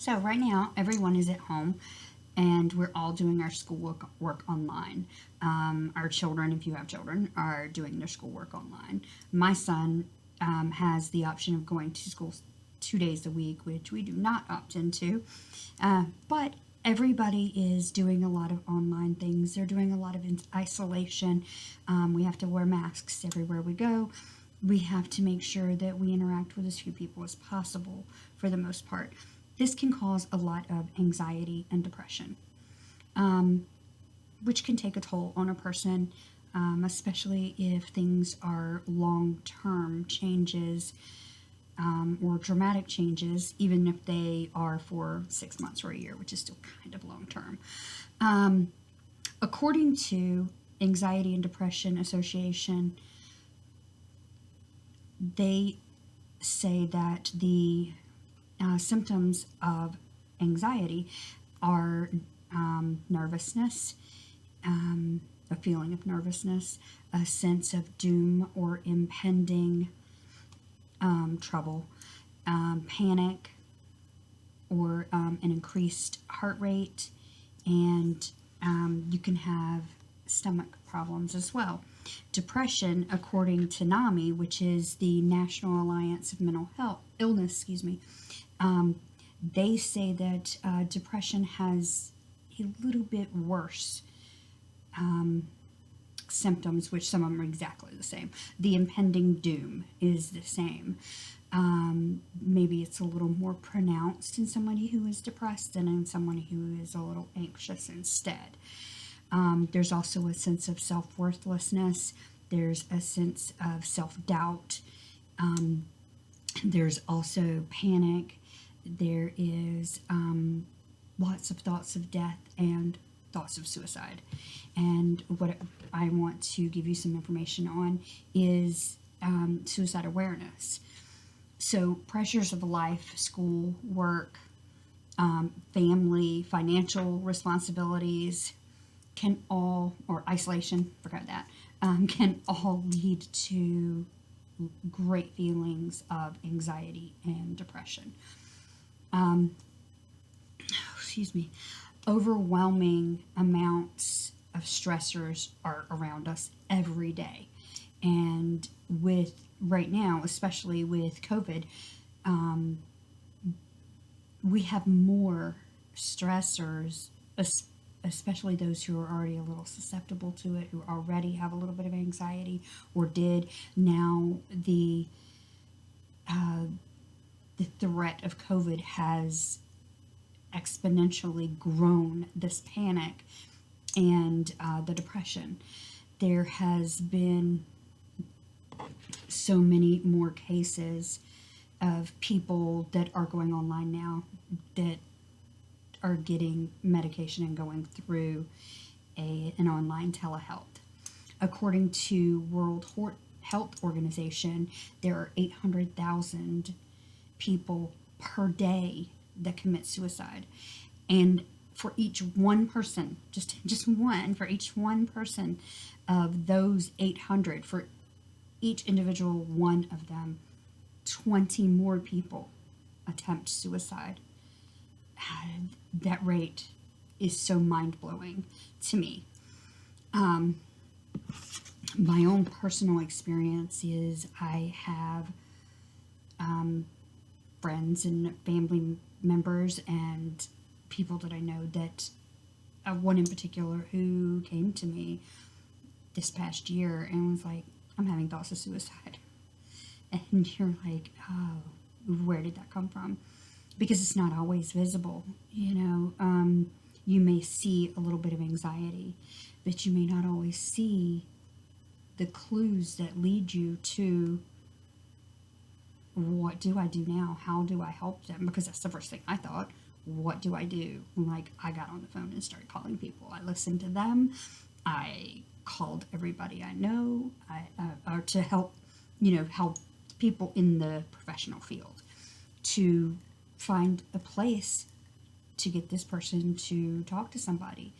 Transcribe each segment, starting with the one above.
So right now, everyone is at home, and we're all doing our schoolwork work online. Our children, if you have children, are doing their schoolwork online. My son has the option of going to school 2 days a week, which we do not opt into. But everybody is doing a lot of online things. They're doing a lot of isolation. We have to wear masks everywhere we go. We have to make sure that we interact with as few people as possible for the most part. This can cause a lot of anxiety and depression, which can take a toll on a person, especially if things are long term changes or dramatic changes, even if they are for 6 months or a year, which is still kind of long term. According to Anxiety and Depression Association, they say that the symptoms of anxiety are nervousness, a feeling of nervousness, a sense of doom or impending trouble, panic, or an increased heart rate, and you can have stomach problems as well. Depression, according to NAMI, which is the National Alliance of Mental Health Illness, they say that depression has a little bit worse symptoms, which some of them are exactly the same. The impending doom is the same. Maybe it's a little more pronounced in somebody who is depressed than in someone who is a little anxious instead. There's also a sense of self-worthlessness. There's a sense of self-doubt. There's also panic. There is lots of thoughts of death and thoughts of suicide. And what I want to give you some information on is suicide awareness. So pressures of life, school, work, family, financial responsibilities can all, or isolation, forgot that, can all lead to great feelings of anxiety and depression. Excuse me. Overwhelming amounts of stressors are around us every day. And with right now, especially with COVID, we have more stressors, especially those who are already a little susceptible to it, who already have a little bit of anxiety or did. Now the threat of COVID has exponentially grown this panic and the depression. There has been so many more cases of people that are going online now that are getting medication and going through an online telehealth. According to World Health Organization, there are 800,000 people per day that commit suicide. And for each one person, just one, for each one person of those 800, for each individual one of them, 20 more people attempt suicide. That rate is so mind-blowing to me. My own personal experience is I have friends and family members and people that I know that one in particular who came to me this past year and was like, I'm having thoughts of suicide. And you're like, oh, where did that come from? Because it's not always visible. You may see a little bit of anxiety, but you may not always see the clues that lead you to what do I do now? How do I help them? Because that's the first thing I thought. What do I do? Like, I got on the phone and started calling people. I listened to them. I called everybody I know or to help, help people in the professional field to find a place to get this person to talk to somebody,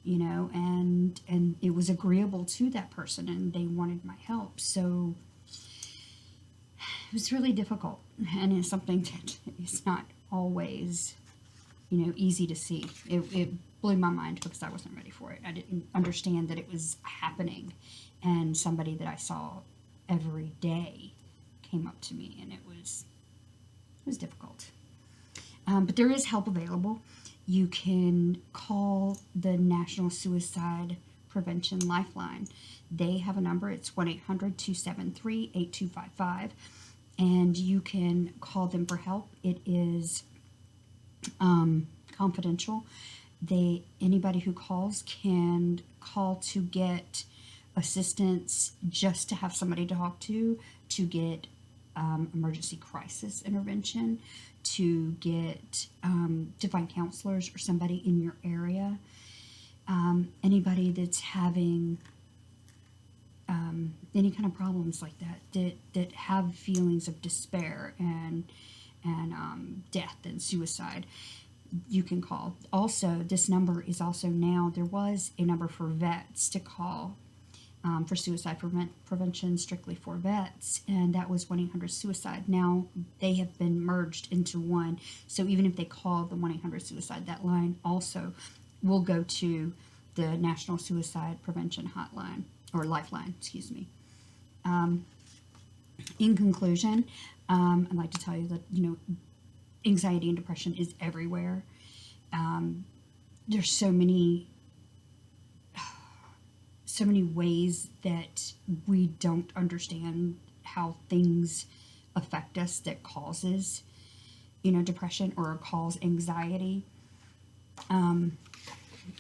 and it was agreeable to that person and they wanted my help. So it was really difficult, and it's something that is not always easy to see. It blew my mind because I wasn't ready for it. I didn't understand that it was happening, and somebody that I saw every day came up to me, and it was difficult. But there is help available. You can call the National Suicide Prevention Lifeline. They have a number. It's 1-800-273-8255, and you can call them for help. It is confidential. Anybody who calls can call to get assistance, just to have somebody to talk to get emergency crisis intervention, to get to find counselors or somebody in your area. Anybody that's having any kind of problems like that have feelings of despair and death and suicide, you can call. Also, this number is also now, there was a number for vets to call for suicide prevention, strictly for vets, and that was 1-800-SUICIDE. Now they have been merged into one, so even if they call the 1-800-SUICIDE, that line also will go to the National Suicide Prevention Hotline, or Lifeline, excuse me. In conclusion, I'd like to tell you that, anxiety and depression is everywhere. There's so many ways that we don't understand how things affect us that causes, depression or cause anxiety.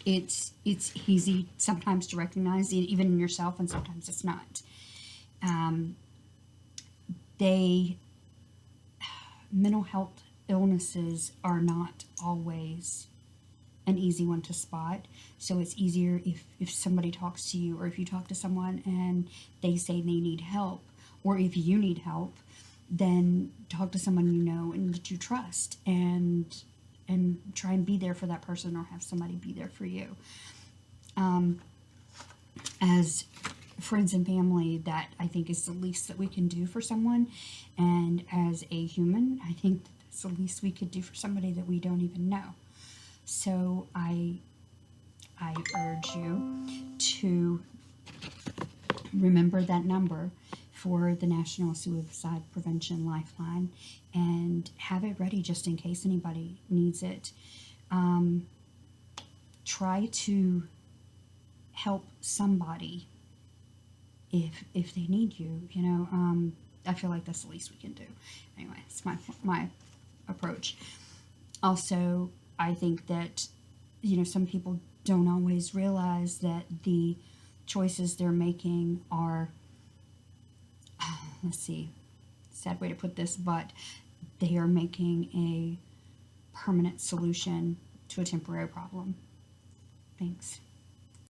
It's easy sometimes to recognize, even in yourself, and sometimes it's not. Mental health illnesses are not always an easy one to spot. So it's easier if somebody talks to you, or if you talk to someone and they say they need help, or if you need help, then talk to someone you know and that you trust, and try and be there for that person, or have somebody be there for you. As friends and family, that I think is the least that we can do for someone. And as a human, I think that's the least we could do for somebody that we don't even know. So I urge you to remember that number for the National Suicide Prevention Lifeline, and have it ready just in case anybody needs it. Try to help somebody if they need you. I feel like that's the least we can do. Anyway, it's my approach. Also, I think that some people don't always realize that the choices they're making are, let's see, sad way to put this, but they are making a permanent solution to a temporary problem. Thanks.